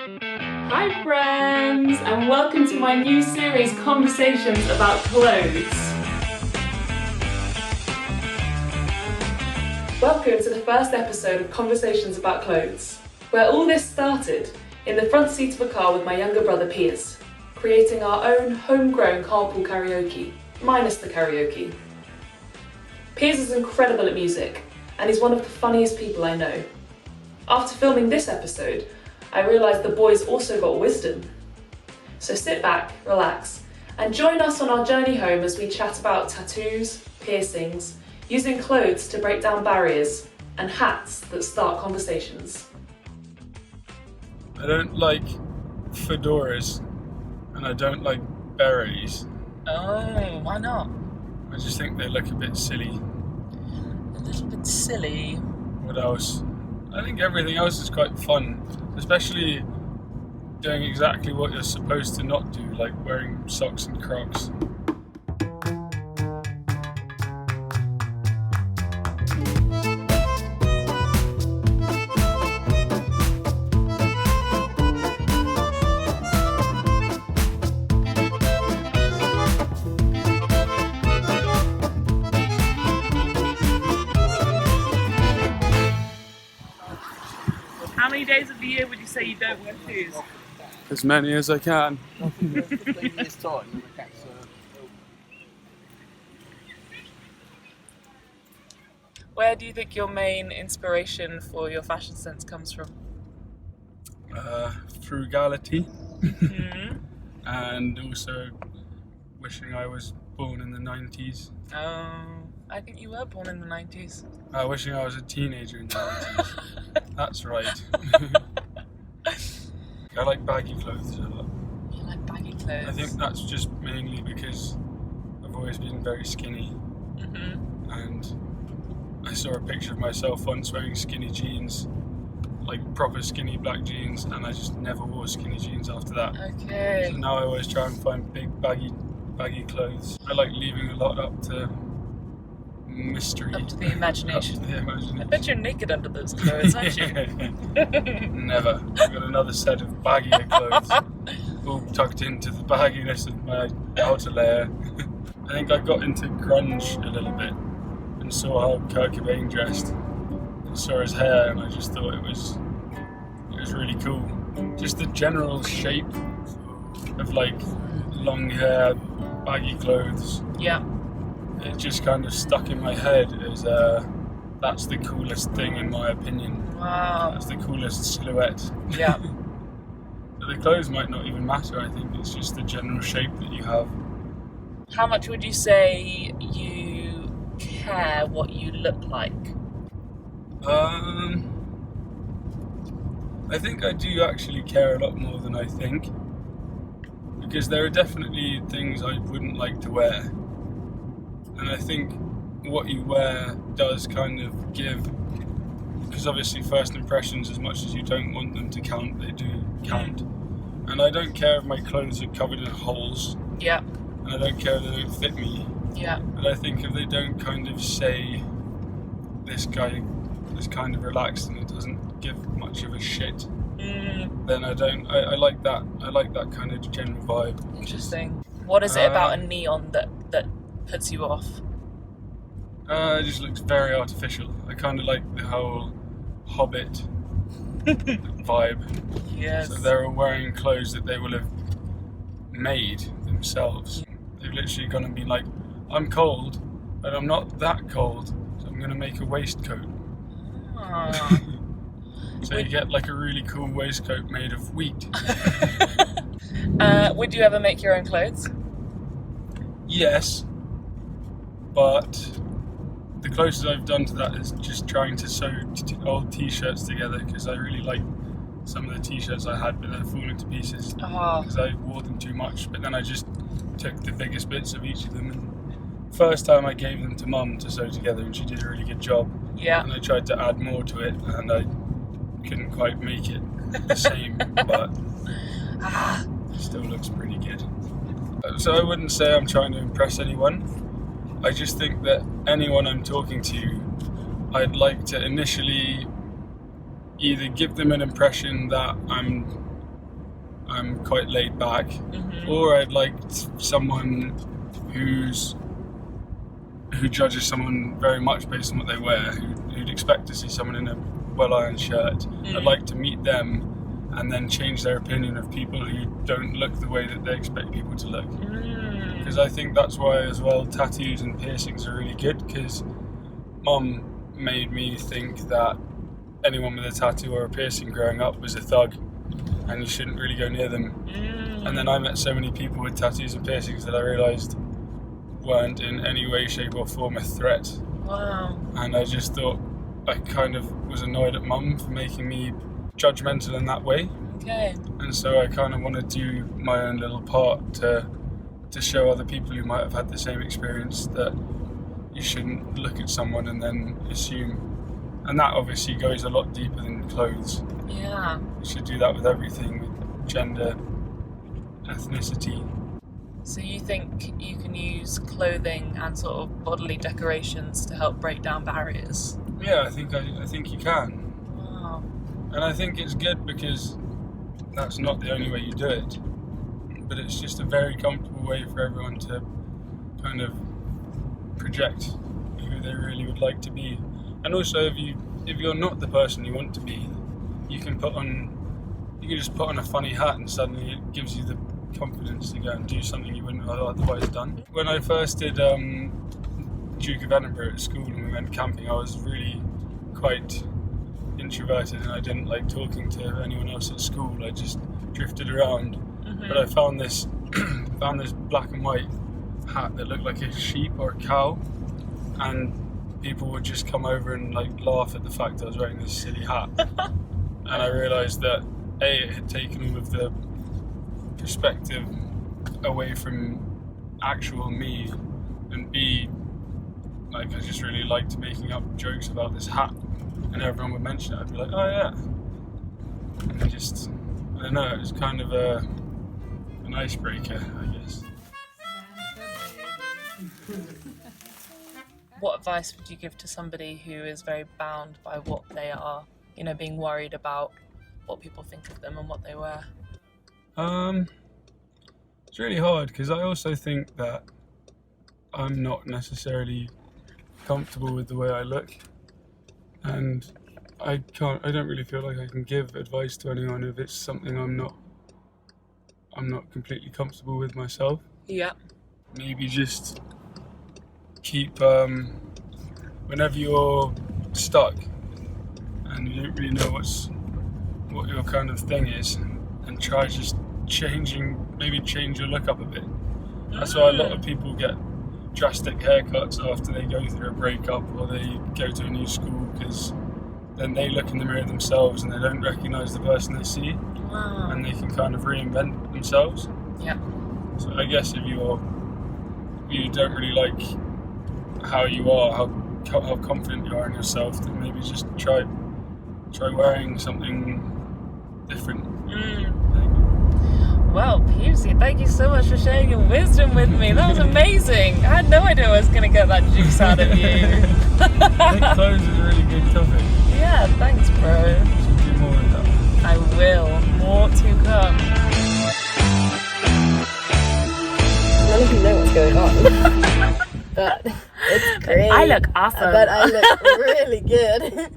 Hi friends, and welcome to my new series, Conversations About Clothes. Welcome to the first episode of Conversations About Clothes, where all this started in the front seat of a car with my younger brother Piers, creating our own homegrown carpool karaoke, minus the karaoke. Piers is incredible at music, and he's one of the funniest people I know. After filming this episode, I realised the boys also got wisdom. So sit back, relax, and join us on our journey home as we chat about tattoos, piercings, using clothes to break down barriers, and hats that start conversations. I don't like fedoras, and I don't like berets. Oh, why not? I just think they look a bit silly. A little bit silly. What else? I think everything else is quite fun, especially doing exactly what you're supposed to not do, like wearing socks and Crocs. How many days of the year would you say you don't wear shoes? As many as I can. 15 years time. Where do you think your main inspiration for your fashion sense comes from? Frugality. Mm-hmm. And also wishing I was born in the 90s. I think you were born in the 90s. Wishing I was a teenager in the 90s. That's right. I like baggy clothes a lot. You like baggy clothes? I think that's just mainly because I've always been very skinny, Mm-hmm. and I saw a picture of myself once wearing skinny jeans, like proper skinny black jeans, and I just never wore skinny jeans after that. Okay. So now I always try and find big baggy clothes. I like leaving a lot up to mystery. Up to the imagination. Up to the I imagination. bet you're naked under those clothes, aren't you? Never. I've got another set of baggier clothes, all tucked into the bagginess of my outer layer. I think I got into grunge a little bit and saw how Kurt Cobain dressed. I saw his hair and I just thought it was really cool. Just the general shape of like long hair, baggy clothes. Yeah. It just kind of stuck in my head as that's the coolest thing in my opinion. Wow. That's the coolest silhouette. Yeah. But the clothes might not even matter, I think it's just the general shape that you have. How much would you say you care what you look like? I think I do actually care a lot more than I think. Because there are definitely things I wouldn't like to wear. And I think what you wear does kind of give, because obviously first impressions, as much as you don't want them to count, they do count. And I don't care if my clothes are covered in holes, Yeah. and I don't care if they don't fit me. Yeah. But I think if they don't kind of say, this guy is kind of relaxed and it doesn't give much of a shit, then I don't. I like that. I like that kind of general vibe. Interesting. What is it about a neon that puts you off? It just looks very artificial. I kind of like the whole hobbit vibe. Yes. So they're all wearing clothes that they will have made themselves. They've literally gone and been like, I'm cold, but I'm not that cold, so I'm going to make a waistcoat. Ah. So you get like a really cool waistcoat made of wheat. Would you ever make your own clothes? Yes, but the closest I've done to that is just trying to sew old t-shirts together, because I really like some of the t-shirts I had, but they're falling to pieces Oh. because I wore them too much. But then I just took the biggest bits of each of them, and first time I gave them to Mum to sew together, and she did a really good job. Yeah. And I tried to add more to it, and I couldn't quite make it the same, but it still looks pretty good. So I wouldn't say I'm trying to impress anyone. I just think that anyone I'm talking to, I'd like to initially either give them an impression that I'm I'm quite laid back, or I'd like someone who judges someone very much based on what they wear, who'd expect to see someone in a well-ironed shirt. I'd like to meet them and then change their opinion of people who don't look the way that they expect people to look. Because I think that's why as well tattoos and piercings are really good, because Mum made me think that anyone with a tattoo or a piercing growing up was a thug and you shouldn't really go near them. And then I met so many people with tattoos and piercings that I realised weren't in any way, shape or form a threat. Wow. And I just thought I kind of was annoyed at Mum for making me judgmental in that way. Okay. And so I kind of want to do my own little part to show other people who might have had the same experience that you shouldn't look at someone and then assume. And that obviously goes a lot deeper than clothes. Yeah. You should do that with everything, with gender, ethnicity. So you think you can use clothing and sort of bodily decorations to help break down barriers? Yeah, I think you can. Wow. And I think it's good because that's not the only way you do it. But it's just a very comfortable way for everyone to kind of project who they really would like to be. And also if you're not the person you want to be, you can just put on a funny hat and suddenly it gives you the confidence to go and do something you wouldn't have otherwise done. When I first did Duke of Edinburgh at school and we went camping, I was really quite introverted and I didn't like talking to anyone else at school. I just drifted around. But I found this black and white hat that looked like a sheep or a cow, and people would just come over and like laugh at the fact I was wearing this silly hat. And I realised that A, it had taken all of the perspective away from actual me, and B, like I just really liked making up jokes about this hat, and everyone would mention it. I'd be like, oh yeah, and I don't know, it was kind of an icebreaker, I guess. What advice would you give to somebody who is very bound by what they are, being worried about what people think of them and what they wear? It's really hard because I also think that I'm not necessarily comfortable with the way I look, and I don't really feel like I can give advice to anyone if it's something I'm not completely comfortable with myself. Yeah. Maybe just keep, whenever you're stuck and you don't really know what your kind of thing is, and try just change your look up a bit. That's why a lot of people get drastic haircuts after they go through a breakup or they go to a new school, because then they look in the mirror themselves and they don't recognise the person they see. Wow. And they can kind of reinvent themselves. Yeah. So I guess if you don't really like how you are, how confident you are in yourself, then maybe just try wearing something different. Well, Piersy, thank you so much for sharing your wisdom with me. That was amazing. I had no idea I was going to get that juice out of you. I think clothes is a really good topic. Yeah, thanks, bro. Should do more of that. I will. More to come. None of you know what's going on. But it's great. I look awesome. But I look really good.